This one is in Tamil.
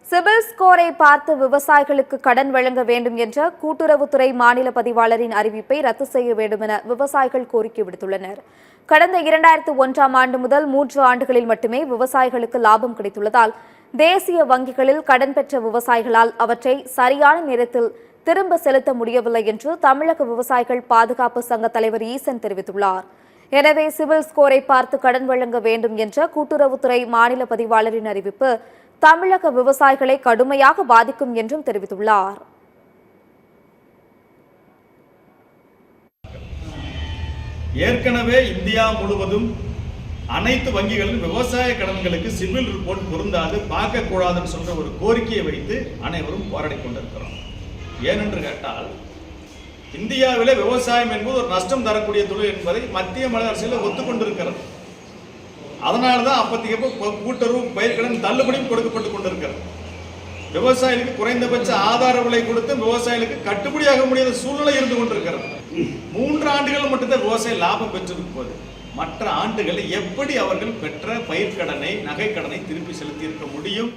சிபில் ஸ்கோரை பார்த்து விவசாயிகளுக்கு கடன் வழங்க வேண்டும் என்ற கூட்டுறவுத்துறை மாநில பதிவாளரின் அறிவிப்பை ரத்து செய்ய வேண்டும் என விவசாயிகள் கோரிக்கை விடுத்துள்ளனர். கடந்த 2001ஆம் ஆண்டு முதல் 3 ஆண்டுகளில் மட்டுமே விவசாயிகளுக்கு லாபம் கிடைத்துள்ளதால் தேசிய வங்கிகளில் கடன் பெற்ற விவசாயிகளால் அவற்றை சரியான நேரத்தில் திரும்ப செலுத்த முடியவில்லை என்று தமிழக விவசாயிகள் பாதுகாப்பு சங்க தலைவர் ஈசன் தெரிவித்துள்ளார். எனவே சிபில் ஸ்கோரை பார்த்து கடன் வழங்க வேண்டும் என்ற கூட்டுறவுத்துறை மாநில பதிவாளரின் அறிவிப்பு தமிழக விவசாயிகளை கடுமையாக பாதிக்கும் என்றும் தெரிவித்துள்ளார். ஏற்கனவே இந்தியா முழுவதும் அனைத்து வங்கிகளிலும் விவசாய கடன்களுக்கு சிவில் ரிப்போர்ட் பொருந்தாது பார்க்கக்கூடாதுன்னு சொல்ற ஒரு கோரிக்கையை வைத்து அனைவரும் போராடி கொண்டிருக்கிறோம். ஏனென்று கேட்டால் இந்தியாவிலே விவசாயம் என்பது ஒரு நஷ்டம் தரக்கூடிய தொழில் என்பதை மத்திய மாநில அரசியல் ஒத்துக்கொண்டிருக்கிறது. அதனால்தான் அப்போதைக்கு கூட்டுறவு பயிர்கடன் தள்ளுபடியும் கொடுக்கப்பட்டுக் கொண்டிருக்கிறது. விவசாயிகளுக்கு குறைந்தபட்ச ஆதார விலை கொடுத்து விவசாயிகளுக்கு கட்டுப்படியாக முடியாத சூழ்நிலை இருந்து கொண்டிருக்கிறது. 3 ஆண்டுகள் மட்டும்தான் விவசாய லாபம் பெற்றிருக்கும் போது மற்ற ஆண்டுகளில் எப்படி அவர்கள் பெற்ற பயிர்க்கடனை நகைக்கடனை திருப்பி செலுத்தி இருக்க முடியும்?